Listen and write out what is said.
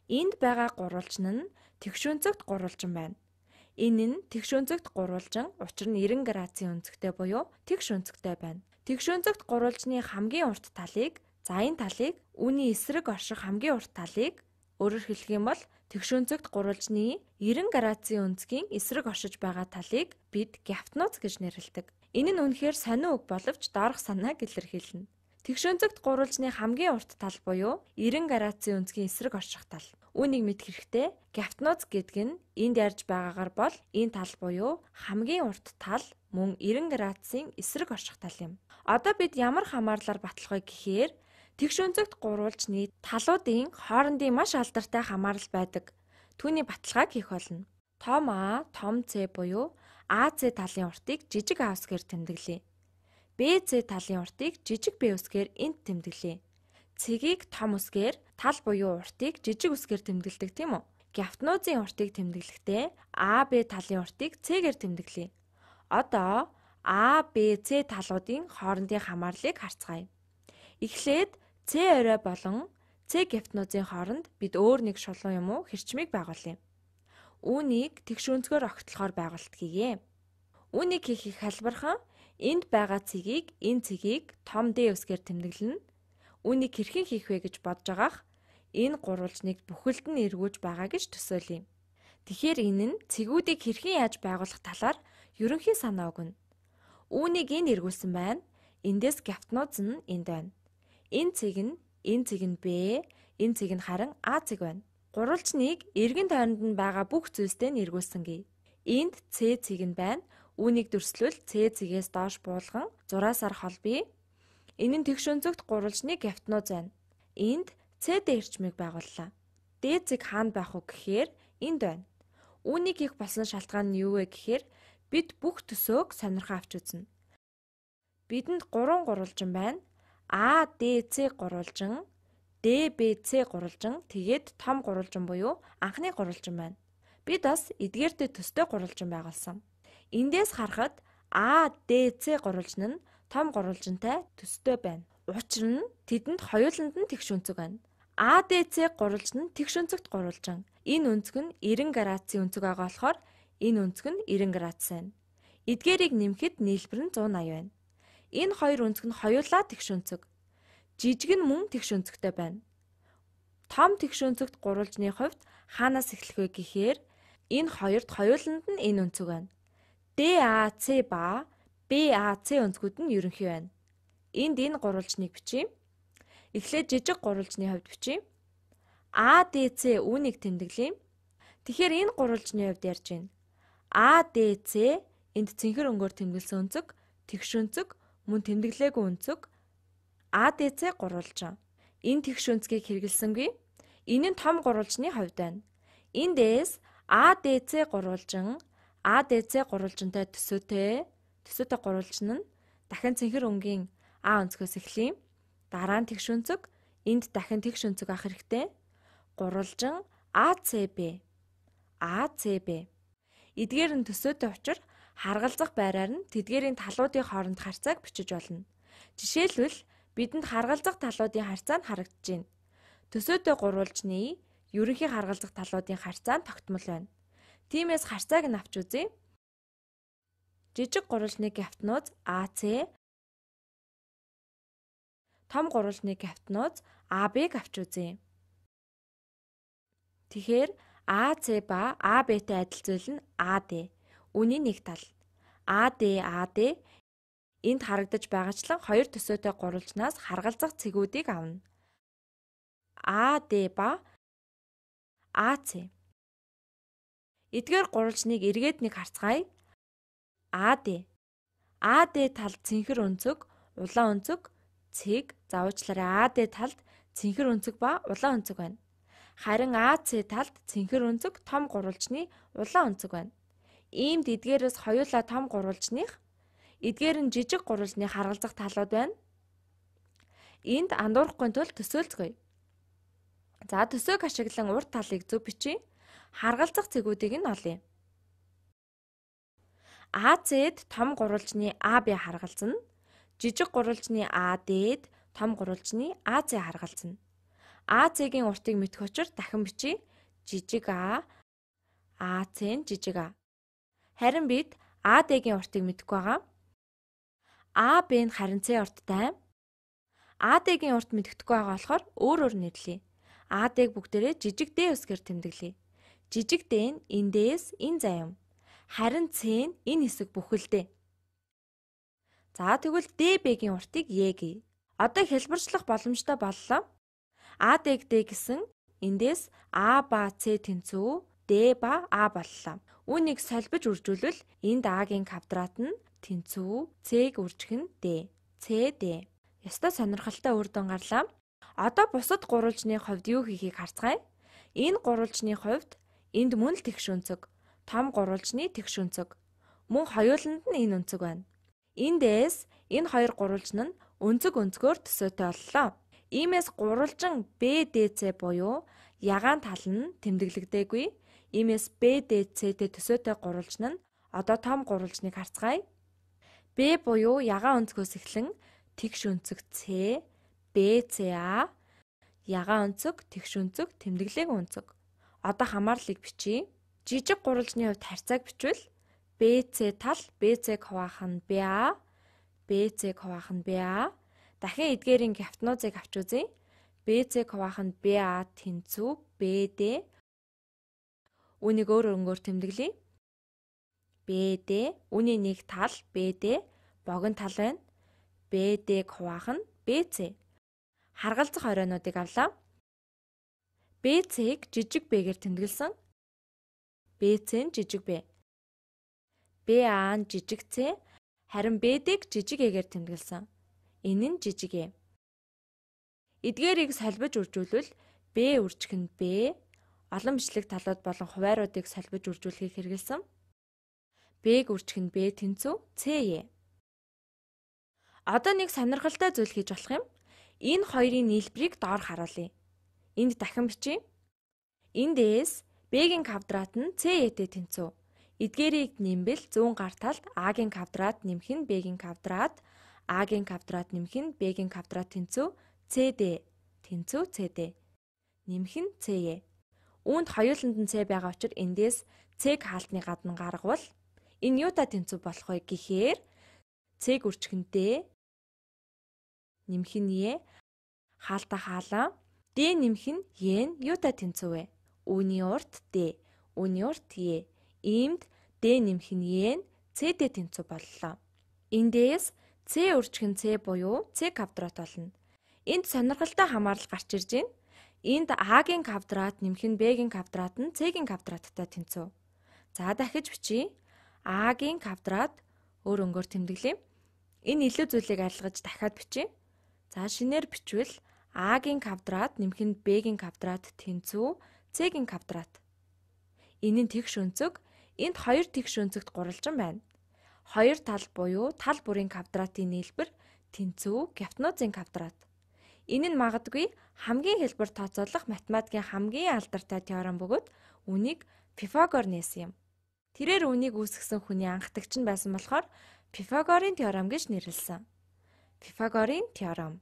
Энд байгаа гурвалжин нь тэгшүүнцэгт гурвалжин байна. Энэ нь тэгшүүнцэгт гурвалжин, учир нь 90 градусын өнцөгтэй буюу тэгш өнцөгтэй байна. Тэгшүүнцэгт гурвалжны хамгийн урт талыг, за энэ талыг, үүний эсрэг орших хамгийн урт талыг, өөрөөр хэлэх юм бол тэгшүүнцэгт гурвалжны 90 градусын өнцгийн эсрэг оршиж байгаа талыг бид гяфтнууц гэж нэрлэдэг. Энэ нь үнэхээр сонин үг боловч доорх санааг илэрхийлнэ. Тэгшүүнцэгт гурвалжны хамгийн урт тал буюу 90 градусын өнцгийн эсрэг орших тал. Үүнийг мэдэх хэрэгтэй. Гяфтнууц гэдэг нь энд ярьж байгаагаар бол энэ тал буюу хамгийн урт тал мөн 90 градусын эсрэг орших тал юм. Одоо бид ямар хамаарлаар батлах вэ гэхээр тэгшүүнцэгт гурвалжны талуудын хоорондын маш алдартай хамаарал байдаг. Түүний баталгааг хийх болно. Том А, том С буюу АС талын уртыг жижиг А усгээр тэмдэглэе. БС талын уртыг жижиг Б усгээр энд тэмдэглэе. Цэгийг том усгээр, тал буюу уртыг жижиг усгээр тэмдэглэдэг тийм үү? Гяфтнуузын уртыг тэмдэглэхдээ АБ талын уртыг С-гээр тэмдэглэе. Одоо АБС талуудын хоорондын хамаарлыг харцгаая. Эхлээд С орой болон С гяфтнуузын хооронд бид өөр нэг шулуун юм уу хэрчмийг байгуулъя. Үүнийг тэгшүүнцгээр огтлохоор байгуулалт хийе. Үүнийг хийхийг хэлбэрхэн энд байгаа цэгийг, энэ цэгийг том Д усгээр тэмдэглэнэ. Үүнийг хэрхэн хийх вэ гэж бодож байгаах энэ гурвалжныг бүхэлд нь эргүүлж байгаа гэж төсөөлье. Тэгэхээр энэ нь цэгүүдийг хэрхэн яаж байгуулах талаар ерөнхий санаа өгнө. Үүнийг энд эргүүлсэн байна. Эндээс гяфтнууз нь энд байна. Энэ цэг нь Б, энэ цэг нь харин А цэг байна. Гурвалжныг эргэн тойронд нь байгаа бүх зүйлстэй нь эргүүлсэн гээ. Энд С цэг нь байна. Үүнийг дүрслүүл С цэгээс доош буулган зураасаар холбъё. Энэ нь тэгшүүнцэгт гурвалжны гяфтнууз байна. Энд С Д эрчмийг байгууллаа. Д цэг хаана байх вэ гэхээр энд байна. Үүнийг хийх болсон шалтгаан нь юу вэ гэхээр бид бүх төсөөг сонирхоо авч үзнэ. Бидэнд 3 гурвалжин байна. А, Д, С гурвалжин, Д, Б, С гурвалжин, тэгээд том гурвалжин буюу анхны гурвалжин байна. Бид бас эдгээртэй төстэй гурвалжин байгуулсан. Эндээс харахад А, Д, С гурвалжин нь том гурвалжинтай төстэй байна. Учир нь тэдэнд хоёуланд нь тэгшүүнцэг байна. А, Д, С гурвалжин нь тэгшүүнцэгт гурвалжин. Энэ өнцөг нь 90 градусын өнцөг байгаа болохоор энэ өнцөг нь 90 градус байна. Эдгээрийг нэмэхэд нийлбэр нь 180 байна. Энэ хоёр өнцөг нь хоёулаа тэгшүүнцэг. Жижиг нь мөн тэгшүүнцэгтэй байна. Том тэгшүүнцэгт гурвалжны хувьд хаанаас эхлэх вэ гэхээр энэ хоёрт хоёуланд нь энэ өнцөг байна. ДАЦ ба БАЦ өнцгүүд нь ерөнхий байна. Энд энэ гурвалжныг бичье. Эхлээд жижиг гурвалжны хувьд бичье. АДЦ үүнийг тэмдэглэе. Тэгэхээр энэ гурвалжны хувьд ярьж байна. АДЦ энд цэнхэр өнгөөр тэмдэглэсэн өнцөг, тэгшүүнцэг, мөн тэмдэглээгүй өнцөг, АДЦ гурвалжин. Энэ тэгшүүнцгийг хэрэгэлсэнгүй. Энэ нь том гурвалжны хувьд байна. Эндээс АДЦ гурвалжин, АДЦ гурвалжинтай төсөөтэй гурвалжин нь дахин цэнхэр өнгийн А өнцгөөс эхлэе. Дараа нь тэгшүүнцэг, энд дахин тэгшүүнцэг авах хэрэгтэй. Гурвалжин АЦБ. АЦБ. Эдгээр нь төсөөтэй учир харгалзах байраар нь тэдгээрийн талуудын хооронд харьцааг бичиж болно. Жишээлбэл бидэнд харгалзах талуудын харьцаа нь харагдаж байна. Төсөөтэй гурвалжны ерөнхий харгалзах талуудын харьцаа нь тогтмол байна. Тиймээс харьцааг нь авч үзье. Жижиг гурвалжны гяфтнууз АЦ, том гурвалжны гяфтнууз АБ-г авч үзье. Тэгэхээр АЦ ба АБ-тэй адил зүйл нь АД. Үүний нэг тал. АД энд харагдаж байгаачлан хоёр төсөөтэй гурвалжнаас харгалзах цэгүүдийг авна. АД ба АЦ. Эдгээр гурвалжныг эргээд нэг харцгаая. АД. АД талд цэнхэр өнцөг, улаан өнцөг, цэг, заавчлаарай АД талд цэнхэр өнцөг ба улаан өнцөг байна. Харин АЦ талд цэнхэр өнцөг, том гурвалжны улаан өнцөг байна. Иймд эдгээрээс хоёулаа том гурвалжных, эдгээр нь жижиг гурвалжны харгалзах талууд байна. Энд андуурахгүй тул төсөөлцгөөе. За төсөөг ашиглан урт талыг зөв бичье. Харгалзах цэгүүдийг нь олъё. АЦ-д том гурвалжны АБ харгалзана. Жижиг гурвалжны АД-д том гурвалжны АЦ харгалзана. АЦ-гийн уртыг мэдэх учраас дахин бичиж жижиг а, АЦ-ийн жижиг а. Харин бид АД-гийн уртыг мэдэхгүй байгаа. АБ нь харин С урттай. АД-гийн урт мэддэхгүй байгаа болохоор өөрөөр нэрлэе. АД-г бүгдээрээ жижиг Д үсгээр тэмдэглэе. Жижиг Д нь энэ Д-с энэ заяам. Харин С нь энэ хэсэг бүхэлдээ. За тэгвэл ДБ-гийн уртыг Е гэе. Одоо хэлбэрчлэх боломжтой боллоо. АД-г Д гэсэн эндээс А ба С тэнцүү Д ба А боллоо. Үүнийг солбож үржүүлвэл энд А-гийн квадрат нь тэнцүү С-г үржих нь Д. CD. Ястай сонирхолтой үр дүн гарлаа. Одоо бусад гурвалжны хувьд юу хийхийг харцгаая. Энэ гурвалжны хувьд энд мөн л тэгш өнцөг, том гурвалжны тэгш өнцөг. Мөн хоёуланд нь энэ өнцөг байна. Эндээс энэ хоёр гурвалжин нь өнцөг өнцгөөр төсөөтэй боллоо. Иймээс гурвалжин BDC буюу ягаан тал нь тэмдэглэгдээгүй. Иймээс BDC-тэй төсөөтэй гурвалжин нь одоо том гурвалжныг харцгаая. B буюу ягаан өнцгөөс эхлэн тэгш өнцөг C, BCA, ягаан өнцөг, тэгш өнцөг, тэмдэглээгүй өнцөг. Одоо хамаарлыг бичье. Жижиг гурвалжны хувьд харьцааг бичвэл BC тал BC-г хуваах нь BA, BC-г хуваах нь BA. Дахин эдгээрийн гяфтнуудыг авч үзье. BC-г хуваах нь BA тэнцүү BD. Үүнийг өөр өнгөөр тэмдэглэе. BD, үүний нэг тал BD, богино тал байна. BD-г хуваах нь BC. Харгалзах оройнуудыг авлаа. BC-г жижиг B-гээр тэмдэглэсэн. BC нь жижиг B. BA нь жижиг C, харин BD-г жижиг E-гээр тэмдэглэсэн. Энэ нь жижиг E. Эдгээрийг солбож үржүүлвэл B үржих нь B, олон бичлэг талууд болон хувааруудыг солбож үржүүлэхийг хэрэгэлсэн. B-г үржих нь B тэнцүү CE. Одоо нэг сонирхолтой зүйл хийж болох юм. Энэ хоёрын нийлбэрийг доор харуулъя. Энд дахин бичье. Эндээс B-гийн квадрат нь CE-тэй тэнцүү. Эдгээрийг нэмбэл зүүн гар талд А-гийн квадрат нэмэх нь B-гийн квадрат, А-гийн квадрат нэмэх нь B-гийн квадрат тэнцүү CD тэнцүү CD. Нэмэх нь CE. Үүнд хоёуланд нь C байгаа учраас эндээс C-г хаалтны гадна гаргавал энэ юутай тэнцүү болох вэ гэхээр C-г үржих нь D, нэмэх нь E, хаалтаа хаалаа. D нэмэх нь E нь юутай тэнцүү вэ? Үүний урт D, үүний урт E. Иймд D нэмэх нь E нь C-тэй тэнцүү боллоо. Эндээс C үржих нь C буюу C квадрат болно. Энд сонирхолтой хамаарлал гарч ирж байна. Энд А-гийн квадрат нэмэх нь Б-гийн квадрат нь С-гийн квадраттай тэнцүү. За дахиж бичье. А-гийн квадрат өөр өнгөөр тэмдэглэе. Энэ илүү зүйлийг ойлгож дахиад бичье. За шинээр бичвэл А-гийн квадрат нэмэх нь Б-гийн квадрат тэнцүү С-гийн квадрат. Энэ нь тэгш өнцөг. Энд хоёр тэгш өнцөгт гурвалжин байна. Хоёр тал буюу тал бүрийн квадратын нийлбэр тэнцүү гяфтнуудын квадрат. Энэ нь магадгүй хамгийн хэлбэр тооцоолох математикийн хамгийн алдартай теорем бөгөөд үнийг Пифагор нээсэн юм. Тэрээр үнийг үүсгэсэн хүний анхдагч нь байсан болохоор Пифагорын теорем гэж нэрлэсэн. Пифагорын теорем.